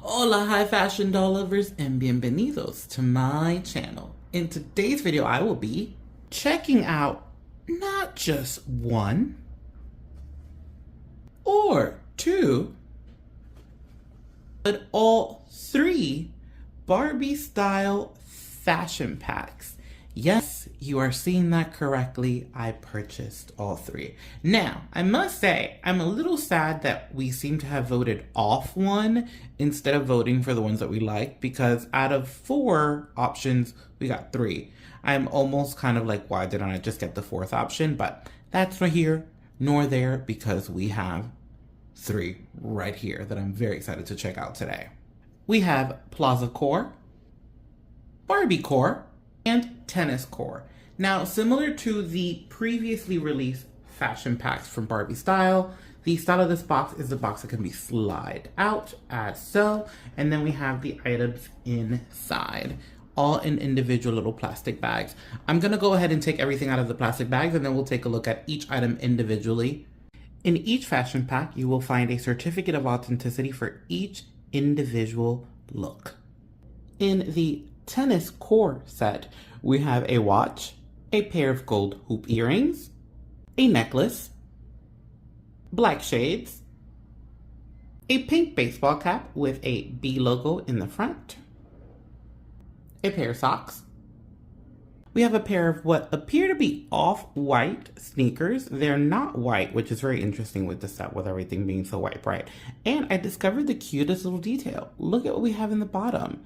Hola, high fashion doll lovers, and bienvenidos to my channel. In today's video, I will be checking out not just one or two, but all three Barbie style fashion packs. Yes, you are seeing that correctly. I purchased all three. Now, I must say, I'm a little sad that we seem to have voted off one instead of voting for the ones that we like, because out of 4 options, we got 3. I'm almost kind of like, why didn't I just get the 4th option? But that's not here nor there, because we have 3 right here that I'm very excited to check out today. We have Plazacore, Barbiecore, and Tenniscore. Now, similar to the previously released fashion packs from Barbie Style, the style of this box is the box that can be slide out as so, and then we have the items inside, all in individual little plastic bags. I'm gonna go ahead and take everything out of the plastic bags, and then we'll take a look at each item individually. In each fashion pack, you will find a certificate of authenticity for each individual look. In the Tenniscore set, we have a watch, a pair of gold hoop earrings, a necklace, black shades, a pink baseball cap with a B logo in the front, a pair of socks. We have a pair of what appear to be off-white sneakers. They're not white, which is very interesting with the set, with everything being so white bright. And I discovered the cutest little detail. Look at what we have in the bottom.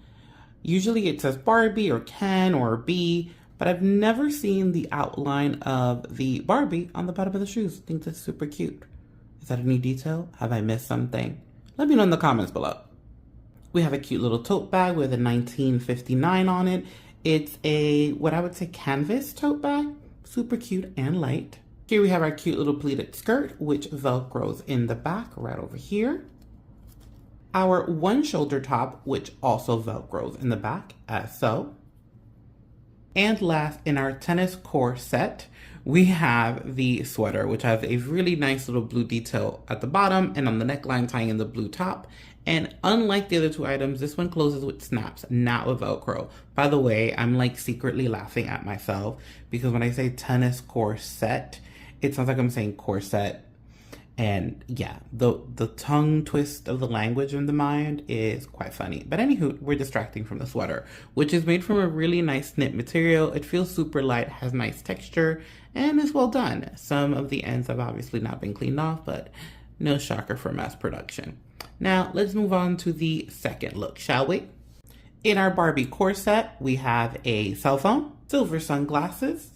Usually it says Barbie or Ken or B, but I've never seen the outline of the Barbie on the bottom of the shoes. I think that's super cute. Is that a new detail? Have I missed something? Let me know in the comments below. We have a cute little tote bag with a 1959 on it. It's a, what I would say, canvas tote bag. Super cute and light. Here we have our cute little pleated skirt, which velcros in the back right over here. Our one shoulder top, which also velcros in the back as so. And last, in our Tenniscore set, we have the sweater, which has a really nice little blue detail at the bottom and on the neckline tying in the blue top. And unlike the other 2 items, this one closes with snaps, not with Velcro. By the way, I'm like secretly laughing at myself because when I say Tenniscore set, it sounds like I'm saying corset. And yeah, the tongue twist of the language in the mind is quite funny. But anywho, we're distracting from the sweater, which is made from a really nice knit material. It feels super light, has nice texture, and is well done. Some of the ends have obviously not been cleaned off, but no shocker for mass production. Now, let's move on to the second look, shall we? In our Barbiecore set, we have a cell phone, silver sunglasses,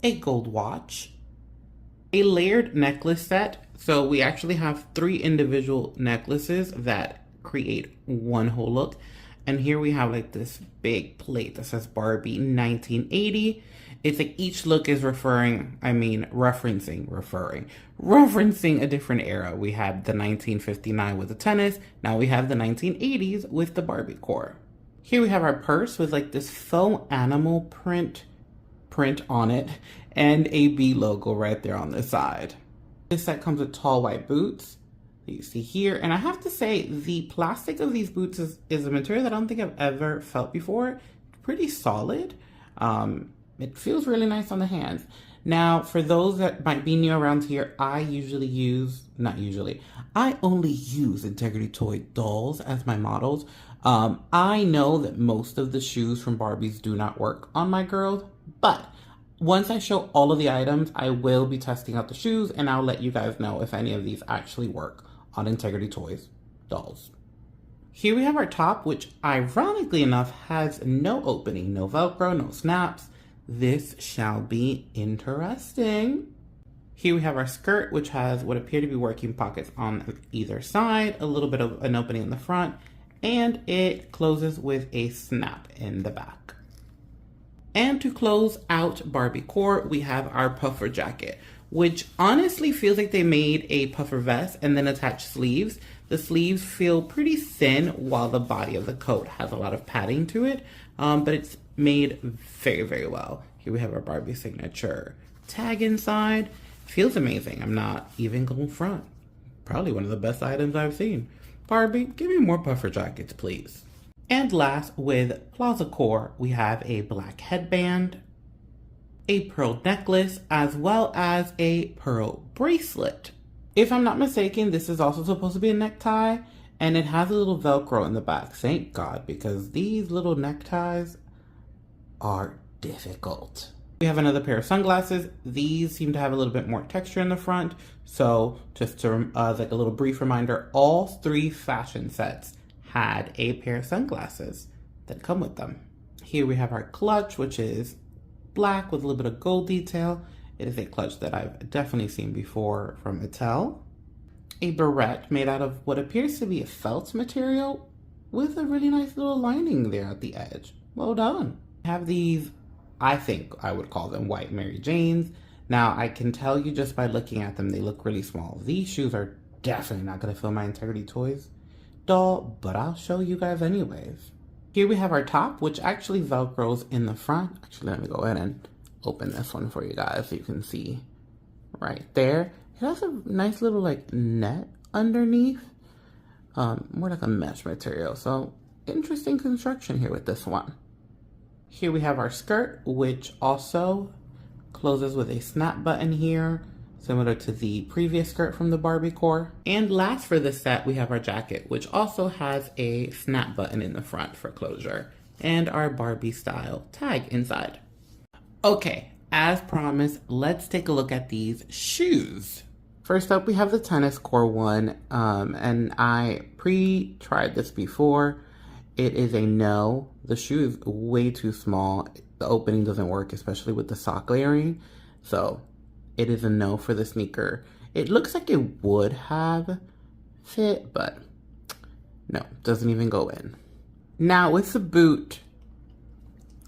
a gold watch, a layered necklace set. So we actually have 3 individual necklaces that create one whole look. And here we have like this big plate that says Barbie 1980. It's like each look is referencing a different era. We had the 1959 with the tennis. Now we have the 1980s with the Barbiecore. Here we have our purse with like this faux animal print on it and a B logo right there on the side. This set comes with tall white boots that you see here. And I have to say, the plastic of these boots is a material that I don't think I've ever felt before. Pretty solid. It feels really nice on the hands. Now, for those that might be new around here, I only use Integrity Toy dolls as my models. I know that most of the shoes from Barbies do not work on my girls, but once I show all of the items, I will be testing out the shoes, and I'll let you guys know if any of these actually work on Integrity Toys dolls. Here we have our top, which ironically enough has no opening, no Velcro, no snaps. This shall be interesting. Here we have our skirt, which has what appear to be working pockets on either side, a little bit of an opening in the front, and it closes with a snap in the back. And to close out Barbiecore, we have our puffer jacket, which honestly feels like they made a puffer vest and then attached sleeves. The sleeves feel pretty thin while the body of the coat has a lot of padding to it, but it's made very, very well. Here we have our Barbie signature tag inside. Feels amazing. I'm not even going front. Probably one of the best items I've seen. Barbie, give me more puffer jackets, please. And last, with Plazacore, we have a black headband, a pearl necklace, as well as a pearl bracelet. If I'm not mistaken, this is also supposed to be a necktie, and it has a little Velcro in the back. Thank God, because these little neckties are difficult. We have another pair of sunglasses. These seem to have a little bit more texture in the front. So just to, like a little brief reminder, all 3 fashion sets had a pair of sunglasses that come with them. Here we have our clutch, which is black with a little bit of gold detail. It is a clutch that I've definitely seen before from Mattel. A barrette made out of what appears to be a felt material with a really nice little lining there at the edge. Well done. I have these, I think I would call them white Mary Janes. Now I can tell you just by looking at them, they look really small. These shoes are definitely not gonna fill my Integrity Toys doll, but I'll show you guys anyways. Here we have our top, which actually Velcros in the front. Actually, let me go ahead and open this one for you guys so you can see right there. It has a nice little like net underneath, more like a mesh material. So interesting construction here with this one. Here we have our skirt, which also closes with a snap button here, similar to the previous skirt from the Barbiecore. And last for this set, we have our jacket, which also has a snap button in the front for closure, and our Barbie style tag inside. Okay, as promised, let's take a look at these shoes. First up, we have the Tenniscore one, and I pre-tried this before. It is a no. The shoe is way too small. The opening doesn't work, especially with the sock layering. So it is a no for the sneaker. It looks like it would have fit, but no, doesn't even go in. Now with the boot,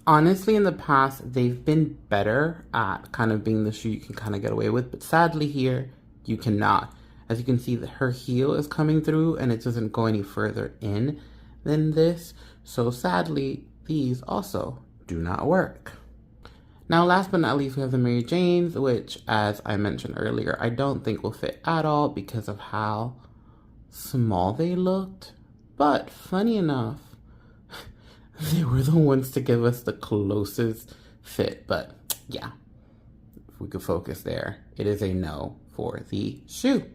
honestly in the past, they've been better at kind of being the shoe you can kind of get away with, but sadly here, you cannot. As you can see, her heel is coming through and it doesn't go any further in than this. So sadly, these also do not work. Now, last but not least, we have the Mary Janes, which, as I mentioned earlier, I don't think will fit at all because of how small they looked. But funny enough, they were the ones to give us the closest fit. But yeah, if we could focus there, it is a no for the shoe.